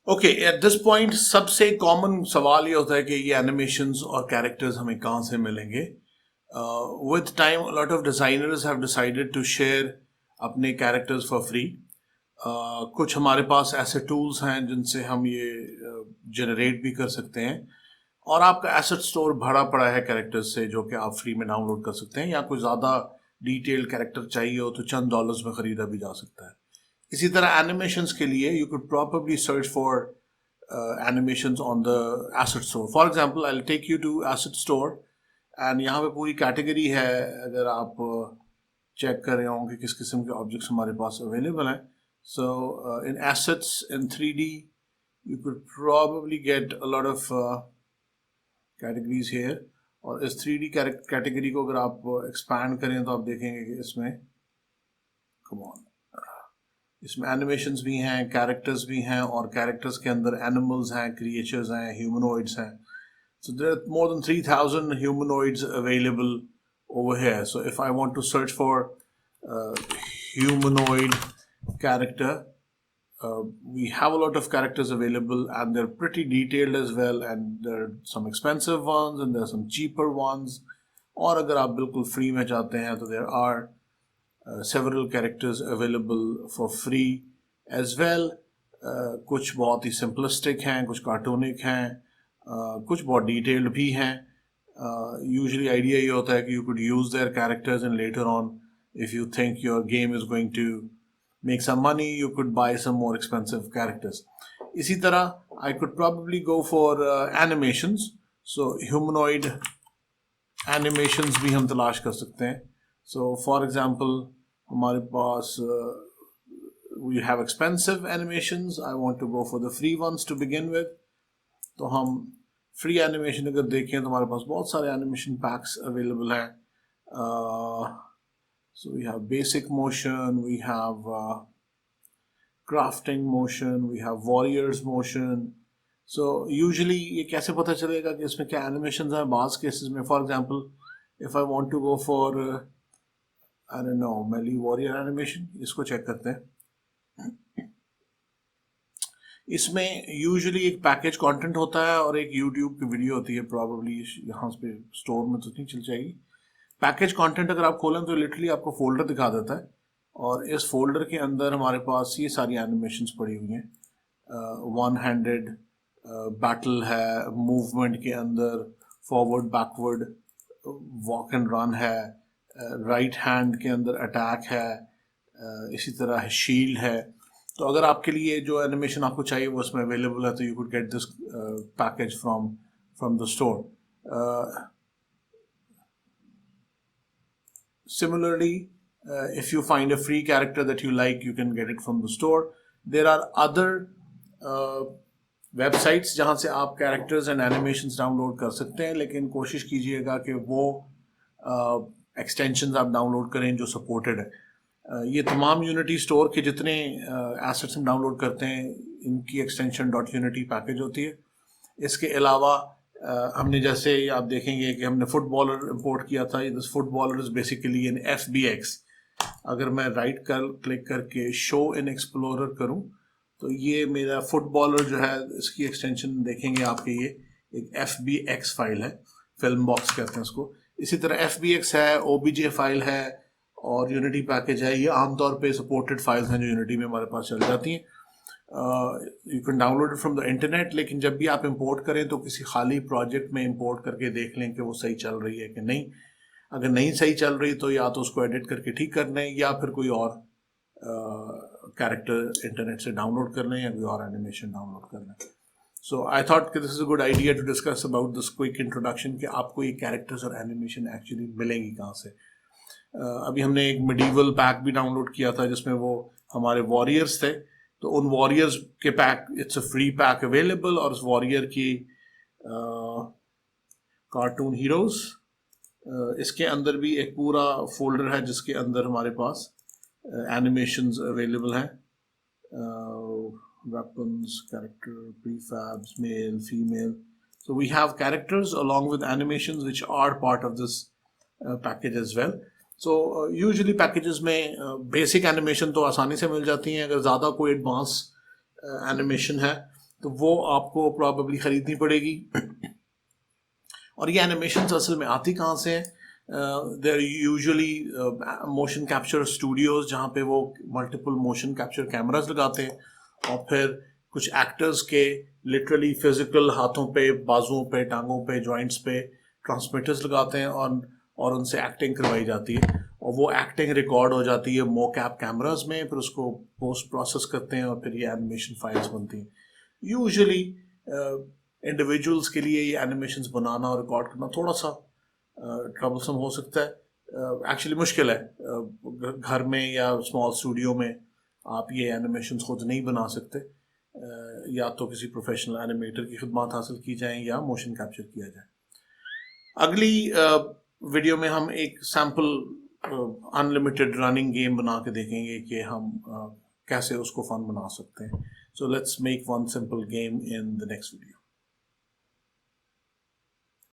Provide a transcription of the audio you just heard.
Okay at this point سب سے common سوال یہ ہوتا ہے کہ یہ اینیمیشنز اور کیریکٹرز ہمیں کہاں سے ملیں گے. With time lot of designers have decided to share اپنے کیریکٹرز فار فری. کچھ ہمارے پاس ایسے ٹولز ہیں جن سے ہم یہ جنریٹ بھی کر سکتے ہیں، اور آپ کا ایسٹ اسٹور بھرا پڑا ہے کیریکٹرز سے جو کہ آپ فری میں ڈاؤن لوڈ کر سکتے ہیں، یا کوئی زیادہ ڈیٹیل کیریکٹر چاہیے ہو تو چند ڈالرز میں خریدا بھی جا سکتا ہے. اسی طرح اینیمیشنز کے لیے you could properly search for animations on the asset store. For example, I'll take you to asset store and یہاں پہ پوری کیٹیگری ہے. اگر آپ چیک کر رہے ہوں کہ کس قسم کے آبجیکٹس ہمارے پاس اویلیبل ہیں. So in assets in 3D you could probably get a lot of categories here. اور اس 3D کیٹیگری کو اگر آپ ایکسپینڈ کریں تو آپ دیکھیں گے کہ اس میں اس میں اینیمیشنز بھی ہیں، کیریکٹرز بھی ہیں، اور کیریکٹرز کے اندر اینیملز ہیں، کریچرز ہیں، ہیومنوئڈس ہیں. So there are more than 3,000 humanoids available over here. So if I want to search for humanoid character, we have a lot of characters available and they're pretty detailed as well, and there are some expensive ones and there are some cheaper ones. اور اگر آپ بالکل free میں چاہتے ہیں تو there are several characters available for free as well. کچھ بہت ہی simplistic ہیں، کچھ cartoonic ہیں، کچھ بہت detailed بھی ہیں. Usually idea یہ ہوتا ہے کہ you could use their characters and later on if you think your game is going to make some money you could buy some more expensive characters. اسی طرح I could probably go for animations. So humanoid animations بھی ہم تلاش کر سکتے ہیں. So for example ہمارے پاس we have expensive animations. I want to go for the free ones to begin with. تو ہم free animation اگر دیکھیں تو ہمارے پاس بہت سارے animation packs available ہیں. So we have basic motion, we have crafting motion, we have warriors motion. So usually یہ کیسے پتہ چلے گا کہ اس میں کیا animations ہیں؟ بعض cases میں for example if I want to go for I don't know melee warrior animation، اس کو چیک کرتے ہیں. اس میں یوزلی ایک پیکیج کانٹینٹ ہوتا ہے اور ایک یوٹیوب کی ویڈیو ہوتی ہے. پرابیبلی یہاں پہ اسٹور میں تو نہیں چل جائے گی. پیکیج کانٹینٹ اگر آپ کھولیں تو لٹرلی آپ کو فولڈر دکھا دیتا ہے، اور اس فولڈر کے اندر ہمارے پاس یہ ساری اینیمیشنز پڑی ہوئی ہیں. ون ہینڈڈ بیٹل ہے، موومنٹ کے اندر forward backward walk and run ہے، رائٹ ہینڈ کے اندر اٹیک ہے، اسی طرح شیلڈ ہے. تو اگر آپ کے لیے جو اینیمیشن آپ کو چاہیے وہ اس میں اویلیبل ہے تو you could get this package from the store. Similarly, if you find a free character that you like, you can get it from the store. There are other websites جہاں سے آپ characters and animations download کر سکتے ہیں، لیکن کوشش کیجیے گا کہ وہ ایکسٹینشنز آپ ڈاؤن لوڈ کریں جو سپورٹڈ ہے. یہ تمام یونٹی اسٹور کے جتنے ایسٹس ہم ڈاؤن لوڈ کرتے ہیں ان کی ایکسٹینشن .unity پیکیج ہوتی ہے. اس کے علاوہ ہم نے جیسے آپ دیکھیں گے کہ ہم نے فٹ بالر امپورٹ کیا تھا. This footballer is basically in FBX. اگر میں رائٹ کلک کر کے شو ان ایکسپلورر کروں تو یہ میرا فٹ بالر جو ہے اس کی ایکسٹینشن دیکھیں گے آپ کے، یہ ایک FBX فائل ہے، فلم باکس کہتے ہیں اس کو. اسی طرح FBX ہے، OBJ فائل ہے اور یونٹی پیکیج ہے. یہ عام طور پہ سپورٹڈ فائلز ہیں جو یونٹی میں ہمارے پاس چل جاتی ہیں. You can download from the internet, لیکن جب بھی آپ امپورٹ کریں تو کسی خالی پروجیکٹ میں امپورٹ کر کے دیکھ لیں کہ وہ صحیح چل رہی ہے کہ نہیں. اگر نہیں صحیح چل رہی تو یا تو اس کو ایڈٹ کر کے ٹھیک کر لیں، یا پھر کوئی اور کیریکٹر انٹرنیٹ سے ڈاؤن لوڈ کر لیں یا کوئی اور اینیمیشن ڈاؤن لوڈ کر لیں. سو آئی تھاٹ کہ this is a good idea to discuss about this quick introduction کہ آپ کو یہ کیریکٹرز اور اینیمیشن ایکچولی ملیں گی کہاں سے. ابھی ہم نے ایک میڈیول پیک بھی ڈاؤن لوڈ کیا تھا جس میں وہ ہمارے واریئرس تھے. تو ان واریئرز کے pack it's a free pack available, اور اس واریئر کی کارٹون ہیروز، اس کے اندر بھی ایک پورا فولڈر ہے جس کے اندر ہمارے پاس اینیمیشنز اویلیبل ہیں. Weapons, character, prefabs, male, female. So we have characters along with animations which are part of this package as well. So usually packages میں بیسک اینیمیشن تو آسانی سے مل جاتی ہیں. اگر زیادہ کوئی ایڈوانس اینیمیشن ہے تو وہ آپ کو پرابیبلی خریدنی پڑے گی. اور یہ اینیمیشنز اصل میں آتی کہاں سے ہیں؟ دیر یوزلی موشن کیپچر اسٹوڈیوز جہاں پہ وہ ملٹیپل موشن کیپچر کیمراز لگاتے ہیں اور پھر کچھ ایکٹرز کے لٹرلی فزیکل ہاتھوں پہ، بازوؤں پہ، ٹانگوں پہ، جوائنٹس پہ ٹرانسمیٹرز لگاتے ہیں اور ان سے ایکٹنگ کروائی جاتی ہے، اور وہ ایکٹنگ ریکارڈ ہو جاتی ہے مو کیپ کیمراز میں، پھر اس کو پوسٹ پروسیس کرتے ہیں اور پھر یہ اینیمیشن فائلز بنتی ہیں. یوزلی انڈیویجولس کے لیے یہ اینیمیشنز بنانا اور ریکارڈ کرنا تھوڑا سا ٹربلسم ہو سکتا ہے. ایکچولی مشکل ہے. گھر میں یا اسمال اسٹوڈیو میں آپ یہ اینیمیشنز خود نہیں بنا سکتے، یا تو کسی پروفیشنل اینیمیٹر کی خدمات حاصل کی جائیں یا موشن کیپچر کیا جائے. اگلی ویڈیو میں ہم ایک سیمپل ان لمیٹڈ رننگ گیم بنا کے دیکھیں گے کہ ہم کیسے اس کو فن بنا سکتے ہیں. So let's make one simple game in the next video.